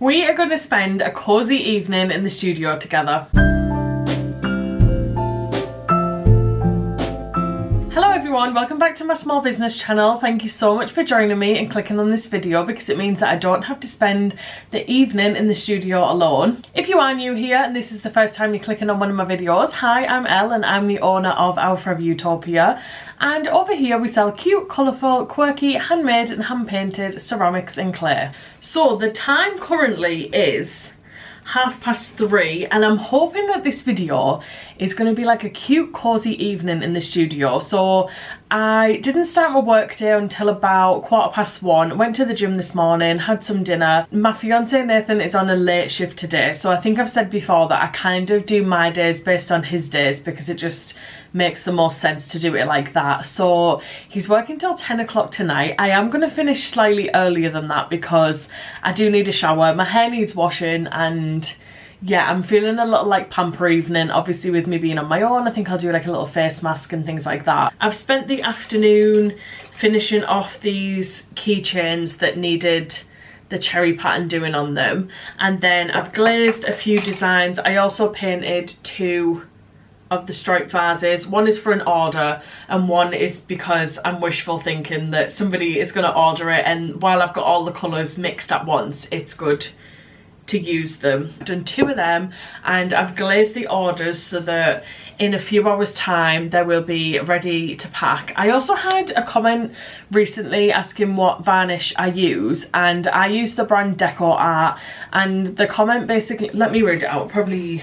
We are going to spend a cozy evening in the studio together. Hello everyone, welcome back to my small business channel. Thank you so much for joining me and clicking on this video because it means that I don't have to spend the evening in the studio alone. If you are new here and this is the first time you're clicking on one of my videos, hi, I'm Elle and I'm the owner of Our Forever Utopia. And over here we sell cute, colourful, quirky, handmade and hand-painted ceramics and clay. So the time currently is 3:30 and I'm hoping that this video is going to be like a cute cozy evening in the studio. So I didn't start my work day until about 1:15. Went to the gym this morning, had some dinner. My fiance Nathan is on a late shift today, so I think I've said before that I kind of do my days based on his days because it just makes the most sense to do it like that. So he's working till 10 o'clock tonight. I am going to finish slightly earlier than that because I do need a shower. My hair needs washing and yeah, I'm feeling a little like pamper evening. Obviously with me being on my own, I think I'll do like a little face mask and things like that. I've spent the afternoon finishing off these keychains that needed the cherry pattern doing on them, and then I've glazed a few designs. I also painted 2 of the striped vases. One is for an order and one is because I'm wishful thinking that somebody is going to order it, and while I've got all the colours mixed at once it's good to use them. I've done 2 of them and I've glazed the orders so that in a few hours time they will be ready to pack. I also had a comment recently asking what varnish I use, and I use the brand Deco Art, and the comment basically, let me read it out, probably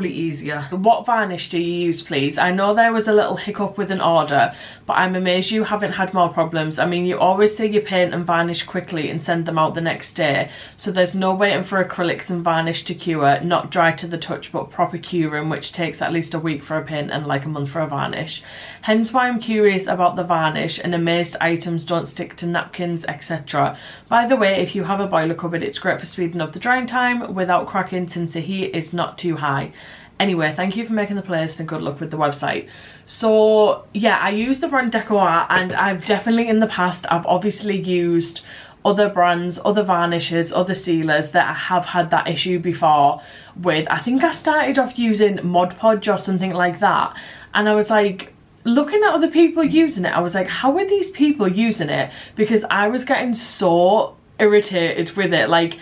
easier. What varnish do you use, please? I know there was a little hiccup with an order, but I'm amazed you haven't had more problems. I mean, you always say you paint and varnish quickly and send them out the next day, so there's no waiting for acrylics and varnish to cure, not dry to the touch but proper curing, which takes at least a week for a paint and like a month for a varnish. Hence why I'm curious about the varnish and amazed items don't stick to napkins, etc. By the way, if you have a boiler cupboard, it's great for speeding up the drying time without cracking since the heat is not too high. Anyway, thank you for making the playlist and good luck with the website. So yeah, I use the brand Deco Art, and I've definitely in the past, I've obviously used other brands, other varnishes, other sealers that I have had that issue before with. I think I started off using Mod Podge or something like that, and I was like, looking at other people using it, I was like, how are these people using it? Because I was getting so irritated with it. Like,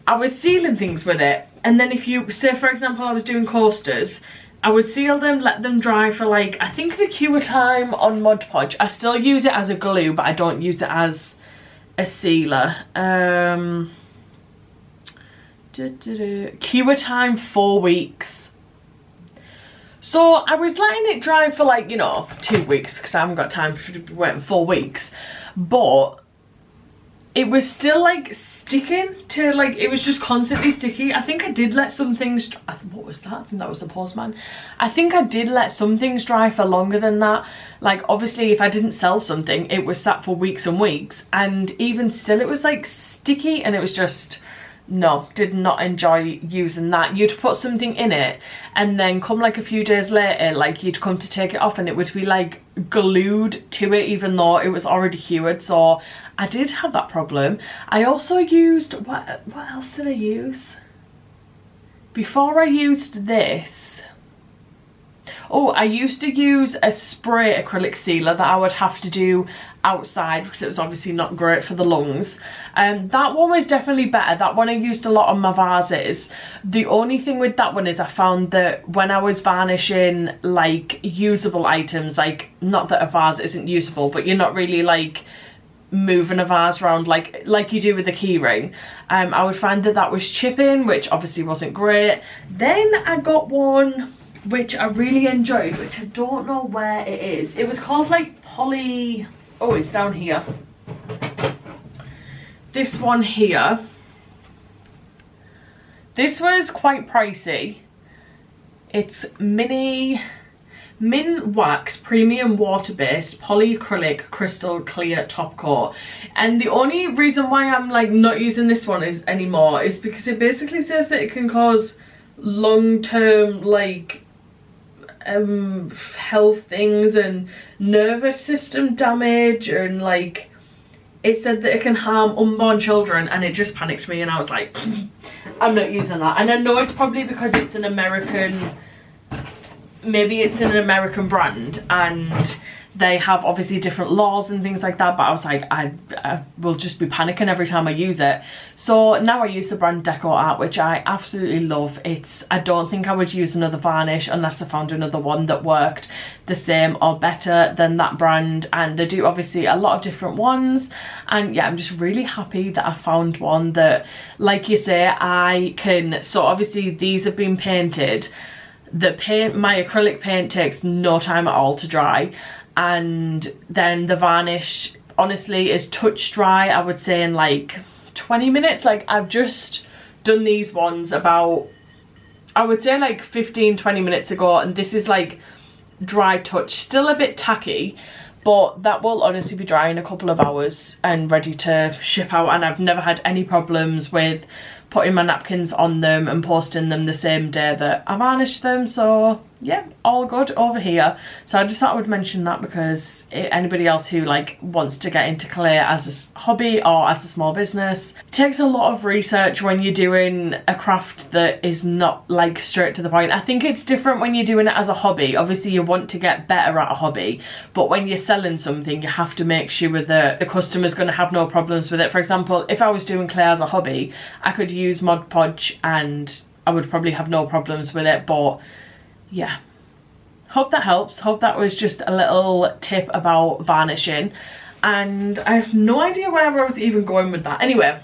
I was sealing things with it, and then if you say for example I was doing coasters, I would seal them, let them dry for like, I think the cure time on Mod Podge, I still use it as a glue but I don't use it as a sealer. Cure time 4 weeks. So I was letting it dry for like, you know, 2 weeks because I haven't got time to be waiting 4 weeks, but it was still like sticking to, like, it was just constantly sticky. I think I did let some things, what was that? I think that was the postman. I think I did let some things dry for longer than that. Like, obviously if I didn't sell something, it was sat for weeks and weeks, and even still it was like sticky, and it was just, no, did not enjoy using that. You'd put something in it and then come like a few days later, like you'd come to take it off and it would be like glued to it even though it was already cured. So I did have that problem. I also used, what else did I use? Before I used this, oh, I used to use a spray acrylic sealer that I would have to do outside because it was obviously not great for the lungs. That one was definitely better. That one I used a lot on my vases. The only thing with that one is I found that when I was varnishing like usable items, like, not that a vase isn't usable, but you're not really like moving a vase around like you do with a keyring, I would find that that was chipping, which obviously wasn't great. Then I got one which I really enjoyed, which I don't know where it is. It was called like poly, oh, it's down here. This one here. This was quite pricey. It's Min Wax Premium Water-Based Polyacrylic Crystal Clear Top Coat. And the only reason why I'm like not using this one anymore is because it basically says that it can cause long-term like health things and nervous system damage, and like it said that it can harm unborn children, and it just panicked me, and I was like, I'm not using that. And I know it's probably because it's an American, maybe it's an American brand, and they have obviously different laws and things like that, but I was like, I will just be panicking every time I use it. So now I use the brand Deco Art, which I absolutely love. I don't think I would use another varnish unless I found another one that worked the same or better than that brand, and they do obviously a lot of different ones. And yeah, I'm just really happy that I found one that, like you say, I can, so obviously these have been painted. The paint, my acrylic paint, takes no time at all to dry, and then the varnish honestly is touch dry, I would say, in like 20 minutes. Like, I've just done these ones about, I would say, like 15-20 minutes ago, and this is like dry touch, still a bit tacky, but that will honestly be dry in a couple of hours and ready to ship out. And I've never had any problems with putting my napkins on them and posting them the same day that I varnished them. So yeah, all good over here. So I just thought I would mention that, because anybody else who like wants to get into clay as a hobby or as a small business, it takes a lot of research when you're doing a craft that is not like straight to the point. I think it's different when you're doing it as a hobby. Obviously you want to get better at a hobby, but when you're selling something, you have to make sure that the customer's going to have no problems with it. For example, if I was doing clay as a hobby, I could use Mod Podge and I would probably have no problems with it. But yeah, hope that helps. Hope that was just a little tip about varnishing, and I have no idea where I was even going with that. Anyway,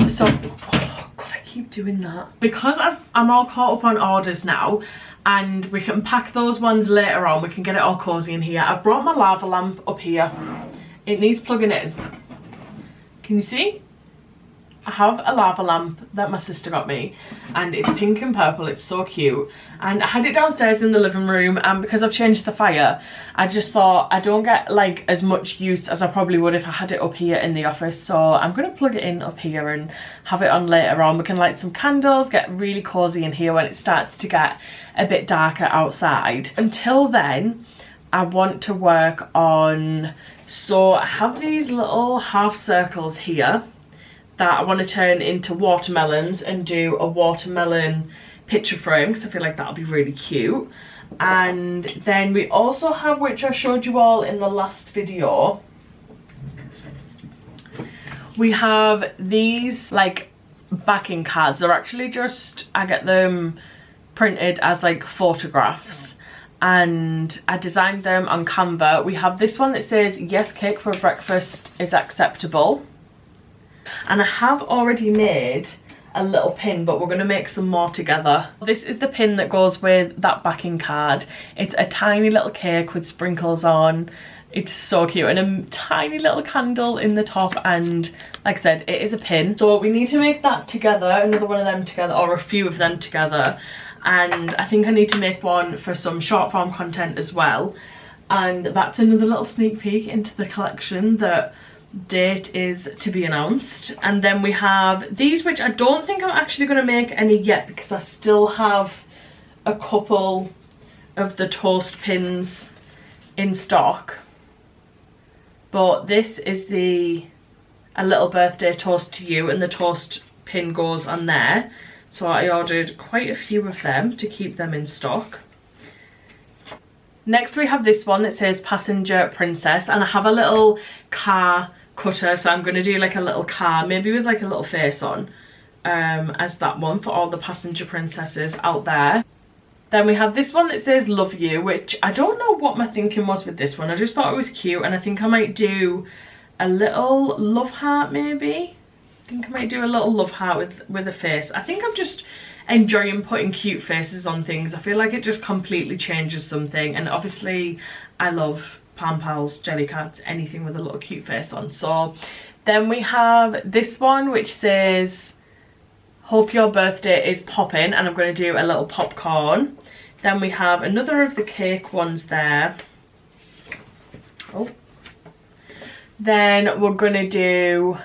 so oh god, I keep doing that because I'm all caught up on orders now, and we can pack those ones later on. We can get it all cozy in here. I've brought my lava lamp up here. It needs plugging in. Can you see? I have a lava lamp that my sister got me, and it's pink and purple. It's so cute, and I had it downstairs in the living room, and because I've changed the fire, I just thought I don't get like as much use as I probably would if I had it up here in the office. So I'm going to plug it in up here and have it on later on. We can light some candles, get really cozy in here when it starts to get a bit darker outside. Until then, I want to work on, so I have these little half circles here that I want to turn into watermelons and do a watermelon picture frame, because I feel like that'll be really cute. And then we also have, which I showed you all in the last video, we have these like backing cards. They're actually just, I get them printed as like photographs, and I designed them on Canva. We have this one that says, yes, cake for breakfast is acceptable. And I have already made a little pin, but we're going to make some more together. This is the pin that goes with that backing card. It's a tiny little cake with sprinkles on. It's so cute, and a tiny little candle in the top, and like I said, it is a pin. So we need to make that together, another one of them together, or a few of them together. And I think I need to make one for some short form content as well. And that's another little sneak peek into the collection that date is to be announced. And then we have these, which I don't think I'm actually going to make any yet, because I still have a couple of the toast pins in stock. But this is a little birthday toast to you, and the toast pin goes on there. So I ordered quite a few of them to keep them in stock. Next we have this one that says Passenger Princess, and I have a little car cutter, so I'm going to do like a little car, maybe with like a little face on, as that one for all the passenger princesses out there. Then we have this one that says Love You, which I don't know what my thinking was with this one. I just thought it was cute, and I think I might do a little love heart maybe. I think I might do a little love heart with a face. I think I'm just enjoying putting cute faces on things. I feel like it just completely changes something, and obviously I love Palm Pals, Jellycats, anything with a little cute face on. So then we have this one which says Hope Your Birthday is Poppin', and I'm going to do a little popcorn. Then we have another of the cake ones there. Oh. Then we're going to do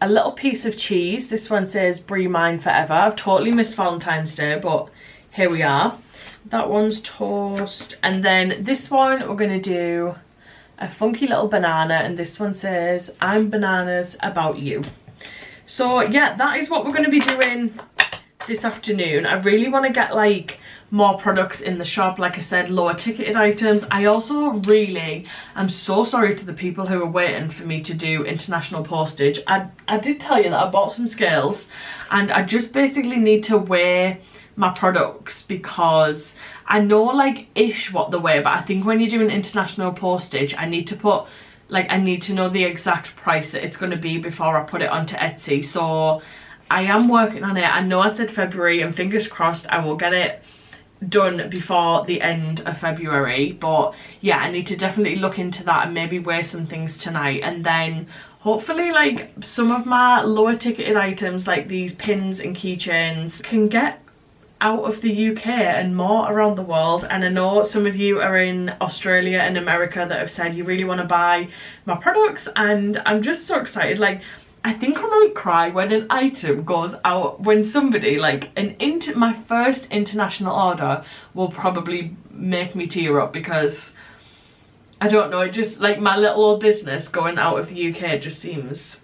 a little piece of cheese. This one says Brie Mine Forever. I've totally missed Valentine's Day, but here we are. That one's toast. And then this one we're going to do a funky little banana, and this one says, I'm bananas about you. So yeah, that is what we're going to be doing this afternoon. I really want to get like more products in the shop, like I said, lower ticketed items. I also really am so sorry to the people who are waiting for me to do international postage. I did tell you that I bought some scales, and I just basically need to weigh my products because I know like ish what they weigh, but I think when you're doing international postage, I need to put like, I need to know the exact price that it's going to be before I put it onto Etsy. So I am working on it. I know I said February, and fingers crossed I will get it done before the end of February. But yeah, I need to definitely look into that and maybe weigh some things tonight, and then hopefully like some of my lower ticketed items like these pins and keychains can get out of the UK and more around the world. And I know some of you are in Australia and America that have said you really want to buy my products, and I'm just so excited. Like, I think I might cry when an item goes out, when somebody like my first international order will probably make me tear up, because I don't know, it just like my little old business going out of the UK just seems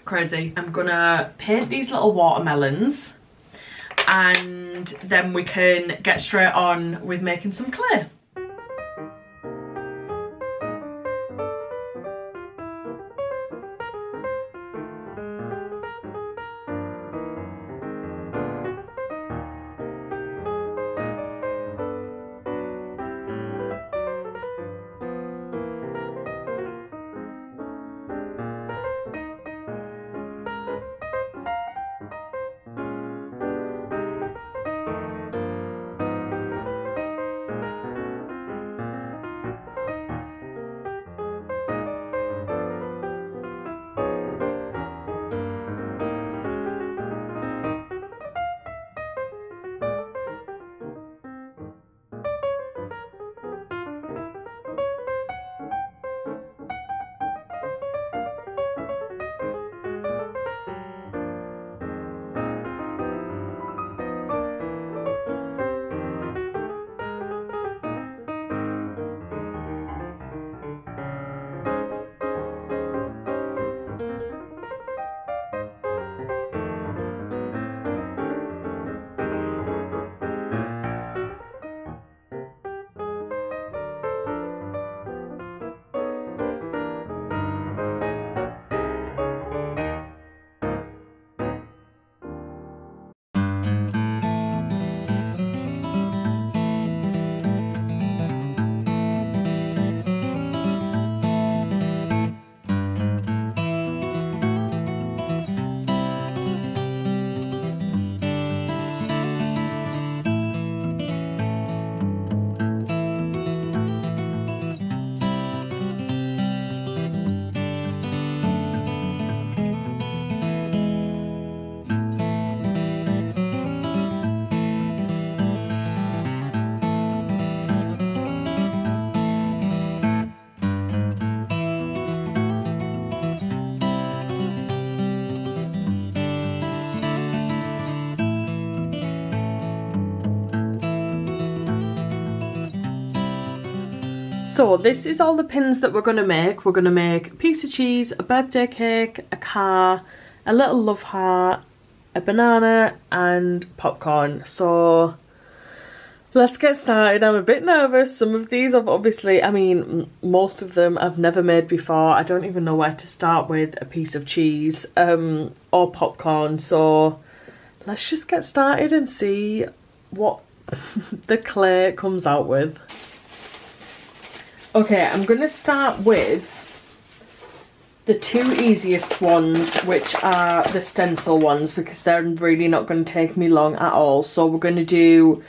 crazy. I'm gonna paint these little watermelons, and then we can get straight on with making some clay. So this is all the pins that we're going to make. We're going to make a piece of cheese, a birthday cake, a car, a little love heart, a banana and popcorn. So let's get started. I'm a bit nervous. Some of these I've obviously, I mean, most of them I've never made before. I don't even know where to start with a piece of cheese or popcorn. So let's just get started and see what the clay comes out with. Okay, I'm going to start with the two easiest ones, which are the stencil ones, because they're really not going to take me long at all. So we're going to do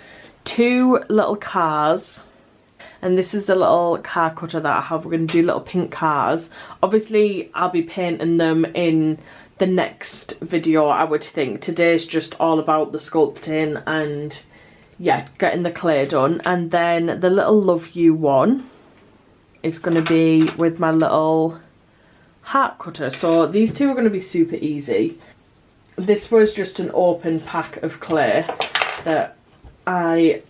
two little cars, and this is the little car cutter that I have. We're going to do little pink cars. Obviously, I'll be painting them in the next video, I would think. Today's just all about the sculpting and, yeah, getting the clay done. And then the little love you one is going to be with my little heart cutter. So these two are going to be super easy. This was just an open pack of clay that I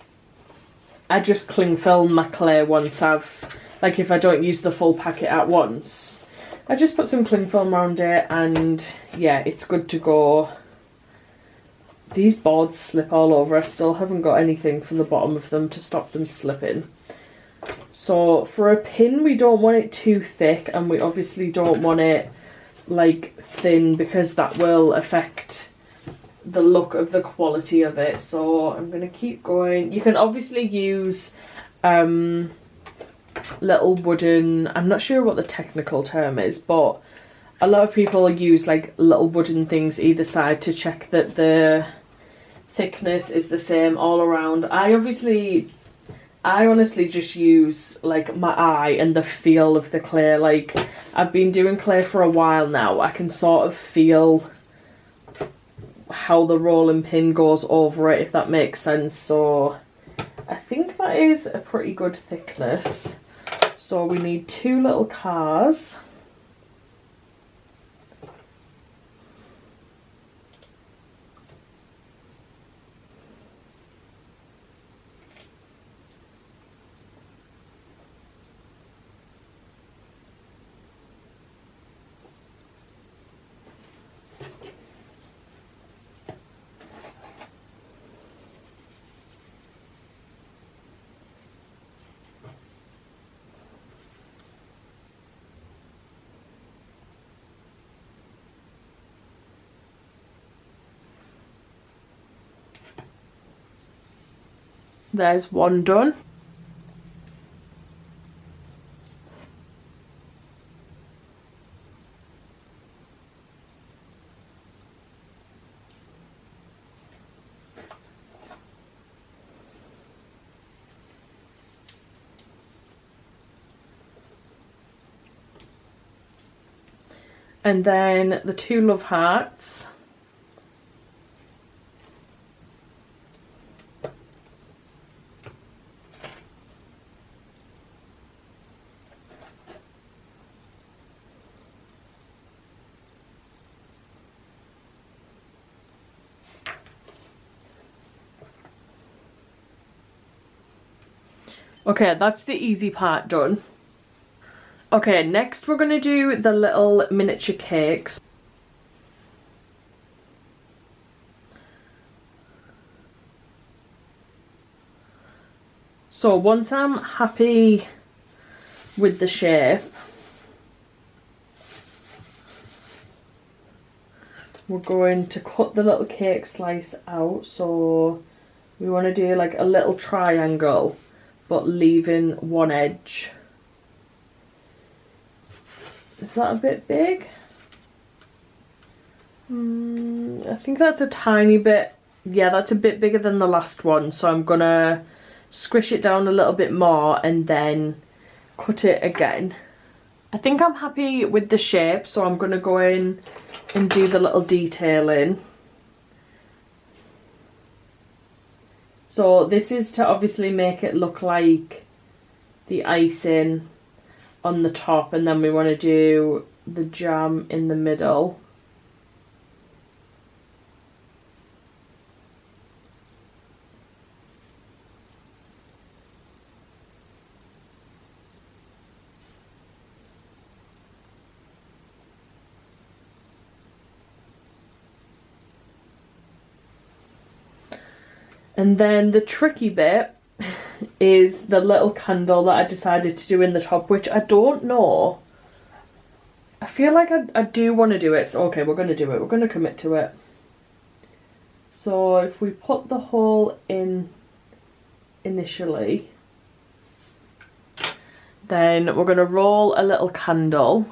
just cling film my clay once I've like if I don't use the full packet at once. I just put some cling film around it and yeah, it's good to go. These boards slip all over. I still haven't got anything for the bottom of them to stop them slipping. So for a pin, we don't want it too thick, and we obviously don't want it like thin, because that will affect the look of the quality of it. So I'm going to keep going. You can obviously use little wooden, I'm not sure what the technical term is, but a lot of people use like little wooden things either side to check that the thickness is the same all around. I honestly just use like my eye and the feel of the clay. Like, I've been doing clay for a while now. I can sort of feel how the rolling pin goes over it, if that makes sense. So I think that is a pretty good thickness. So we need 2 little cars. There's one done. And then the 2 love hearts. Okay, that's the easy part done. Okay, next we're going to do the little miniature cakes. So once I'm happy with the shape, we're going to cut the little cake slice out. So we want to do like a little triangle, but leaving one edge. Is that a bit big? I think that's a tiny bit. Yeah, that's a bit bigger than the last one. So I'm gonna squish it down a little bit more and then cut it again. I think I'm happy with the shape, so I'm gonna go in and do the little detailing. So this is to obviously make it look like the icing on the top, and then we want to do the jam in the middle. And then the tricky bit is the little candle that I decided to do in the top, which I don't know. I feel like I do want to do it. So okay, we're going to do it. We're going to commit to it. So if we put the hole in initially, then we're going to roll a little candle.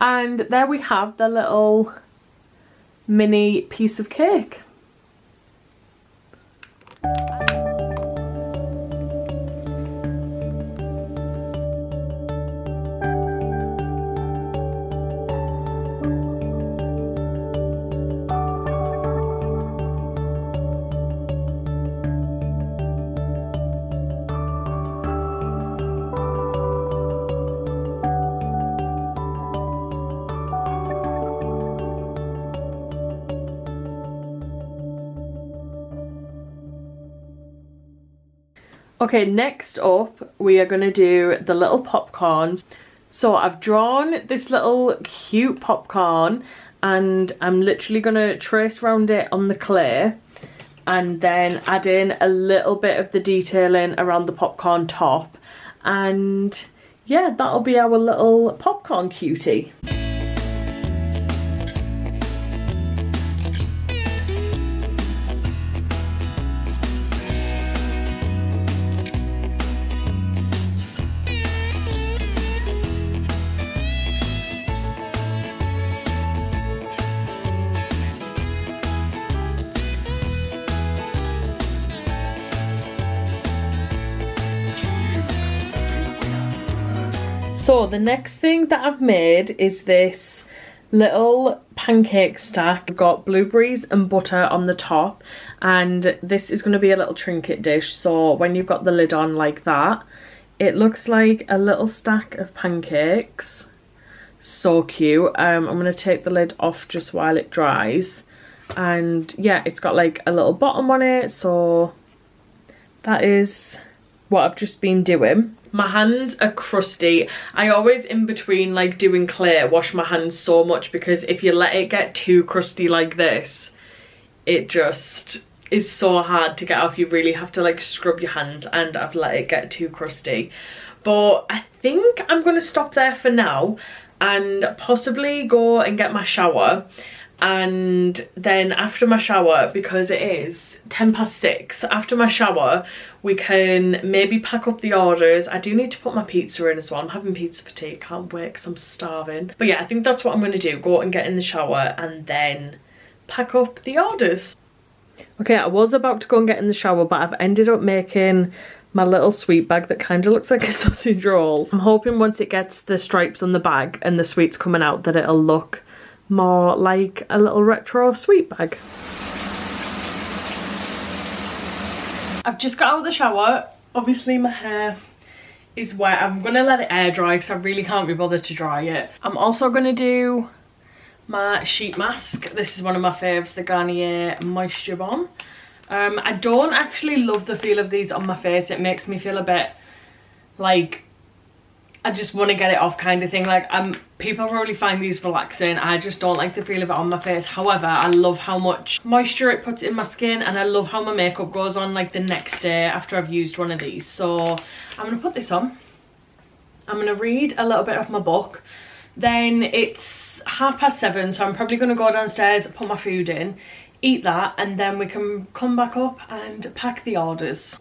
And there we have the little mini piece of cake. Okay, next up we are going to do the little popcorns. So I've drawn this little cute popcorn and I'm literally going to trace around it on the clay and then add in a little bit of the detailing around the popcorn top, and yeah, that'll be our little popcorn cutie. So the next thing that I've made is this little pancake stack. I've got blueberries and butter on the top, and this is going to be a little trinket dish. So when you've got the lid on like that, it looks like a little stack of pancakes. So cute. I'm going to take the lid off just while it dries, and yeah, it's got like a little bottom on it. So that is what I've just been doing. My hands are crusty. I always, in between like doing clay, wash my hands so much, because if you let it get too crusty like this, it just is so hard to get off. You really have to like scrub your hands, and I've let it get too crusty. But I think I'm gonna stop there for now and possibly go and get my shower. And then after my shower, because it is 6:10, after my shower we can maybe pack up the orders. I do need to put my pizza in as well. I'm having pizza for tea, can't wait because I'm starving. But yeah, I think that's what I'm going to do, go and get in the shower and then pack up the orders. Okay, I was about to go and get in the shower, but I've ended up making my little sweet bag that kind of looks like a sausage roll. I'm hoping once it gets the stripes on the bag and the sweets coming out that it'll look more like a little retro sweet bag. I've just got out of the shower. Obviously my hair is wet. I'm gonna let it air dry because I really can't be bothered to dry it. I'm also gonna do my sheet mask. This is one of my faves, the Garnier Moisture Bomb. I don't actually love the feel of these on my face. It makes me feel a bit like I just want to get it off kind of thing. Like people probably find these relaxing. I just don't like the feel of it on my face. However, I love how much moisture it puts in my skin, and I love how my makeup goes on like the next day after I've used one of these. So I'm going to put this on. I'm going to read a little bit of my book. Then it's 7:30, so I'm probably going to go downstairs, put my food in, eat that, and then we can come back up and pack the orders.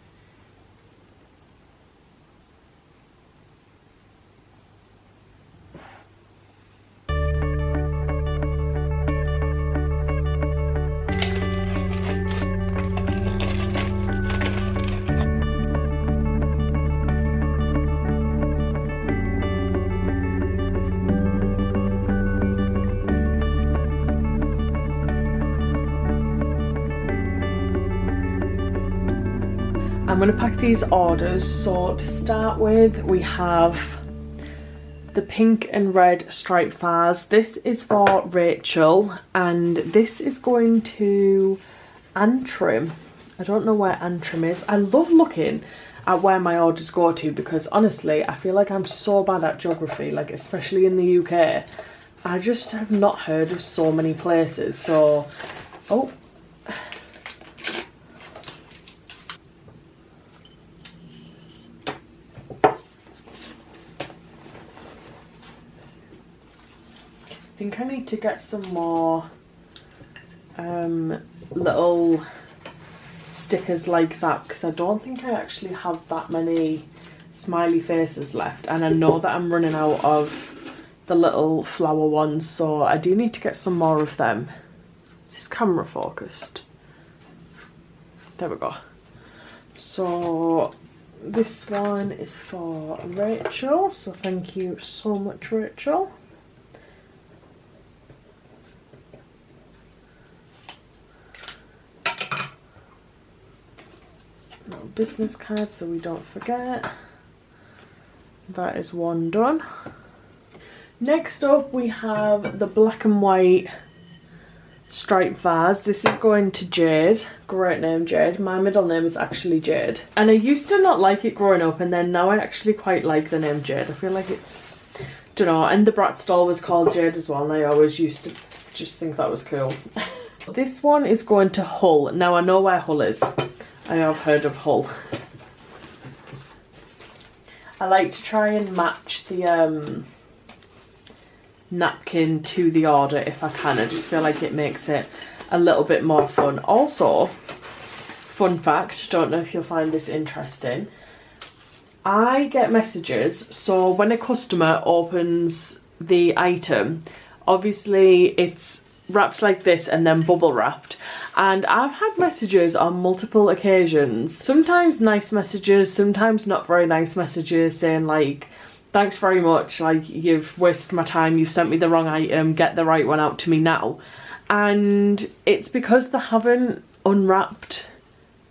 I'm going to pack these orders. So to start with, we have the pink and red striped vase. This is for Rachel, and this is going to Antrim. I don't know where Antrim is. I love looking at where my orders go to, because honestly I feel like I'm so bad at geography, like especially in the UK. I just have not heard of so many places. So oh, I think I need to get some more little stickers like that, because I don't think I actually have that many smiley faces left, and I know that I'm running out of the little flower ones, so I do need to get some more of them. Is this camera focused? There we go. So this one is for Rachel, so thank you so much, Rachel. Little business card so we don't forget. That is one done. Next up we have the black and white striped vase. This is going to Jade. Great name, Jade. My middle name is actually Jade, and I used to not like it growing up, and then now I actually quite like the name Jade. I feel like it's, don't know, and the Bratz doll was called Jade as well, and I always used to just think that was cool. This one is going to Hull. Now I know where Hull is. I have heard of Hull. I like to try and match the napkin to the order if I can. I just feel like it makes it a little bit more fun. Also, fun fact, don't know if you'll find this interesting, I get messages, so when a customer opens the item, obviously it's wrapped like this and then bubble wrapped, and I've had messages on multiple occasions, sometimes nice messages, sometimes not very nice messages, saying like, thanks very much, like, you've wasted my time, you've sent me the wrong item, get the right one out to me now. And it's because they haven't unwrapped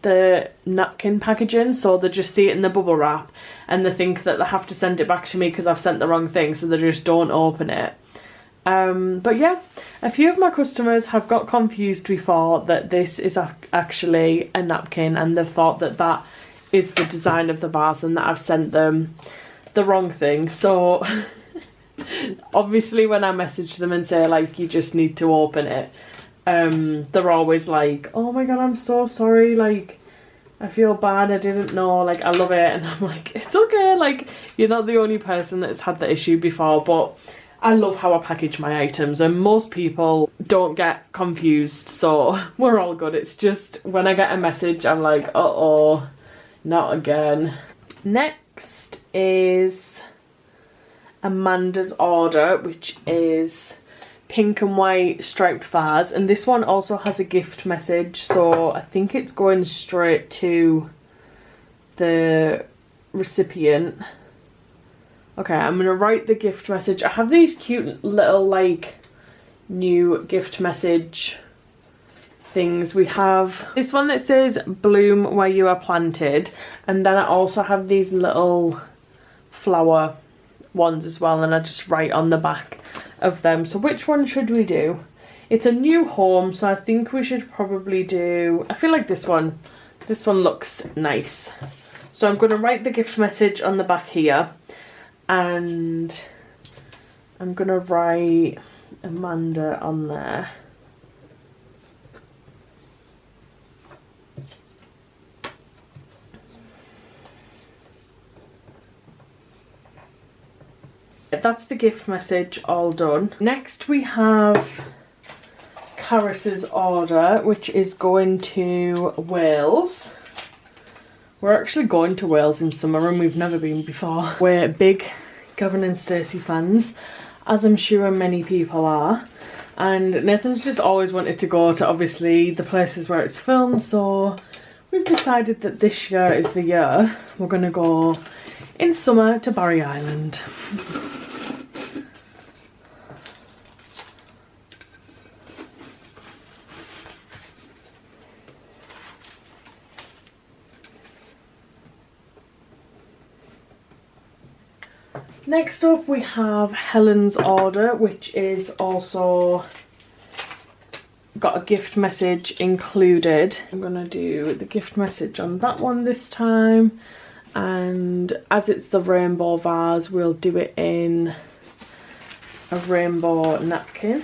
the napkin packaging, so they just see it in the bubble wrap and they think that they have to send it back to me because I've sent the wrong thing, so they just don't open it. But yeah, a few of my customers have got confused before that this is actually a napkin, and they've thought that that is the design of the vase and that I've sent them the wrong thing. So obviously when I message them and say like, you just need to open it, they're always like, oh my god, I'm so sorry, like, I feel bad, I didn't know, like, I love it. And I'm like, it's okay, like, you're not the only person that's had the issue before, but I love how I package my items and most people don't get confused, so we're all good. It's just when I get a message I'm like, uh-oh, not again. Next is Amanda's order, which is pink and white striped vase, and this one also has a gift message, so I think it's going straight to the recipient. Okay, I'm gonna write the gift message. I have these cute little like new gift message things. We have this one that says bloom where you are planted, and then I also have these little flower ones as well, and I just write on the back of them. So which one should we do? It's a new home, so I think we should probably do, I feel like this one looks nice. So I'm going to write the gift message on the back here, and I'm going to write Amanda on there. That's the gift message all done. Next we have Caris's order, which is going to Wales. We're actually going to Wales in summer and we've never been before. We're big Gavin and Stacey fans, as I'm sure many people are. And Nathan's just always wanted to go to obviously the places where it's filmed, so we've decided that this year is the year we're going to go in summer to Barry Island. Next up we have Helen's order, which is also got a gift message included. I'm gonna do the gift message on that one this time, and as it's the rainbow vase, we'll do it in a rainbow napkin.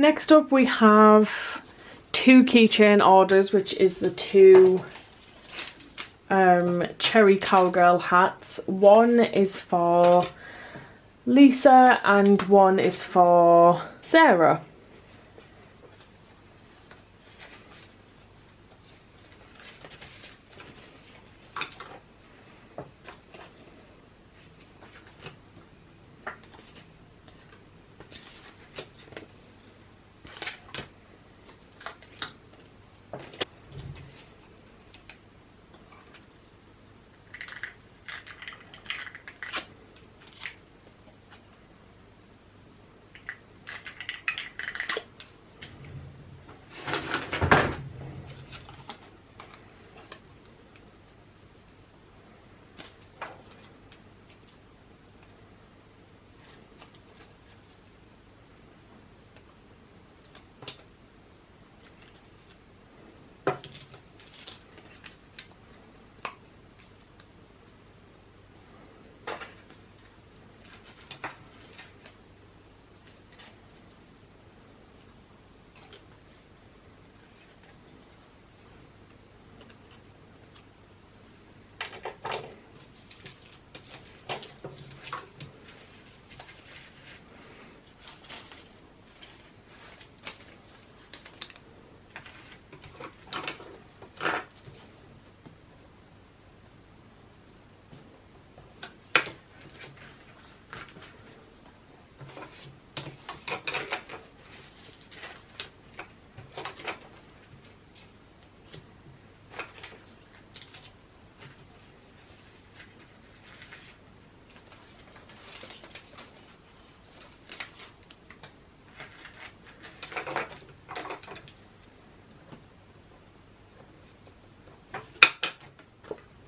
Next up we have 2 keychain orders, which is the 2 cherry cowgirl hats. One is for Lisa and one is for Sarah.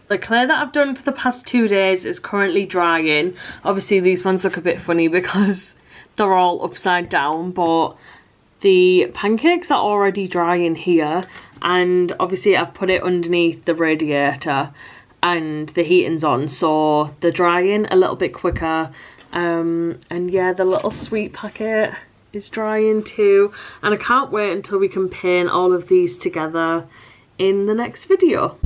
The clay that I've done for the past 2 days is currently drying. Obviously these ones look a bit funny because they're all upside down, but the pancakes are already drying here, and obviously I've put it underneath the radiator and the heating's on, so they're drying a little bit quicker. And yeah, the little sweet packet is drying too, and I can't wait until we can paint all of these together in the next video.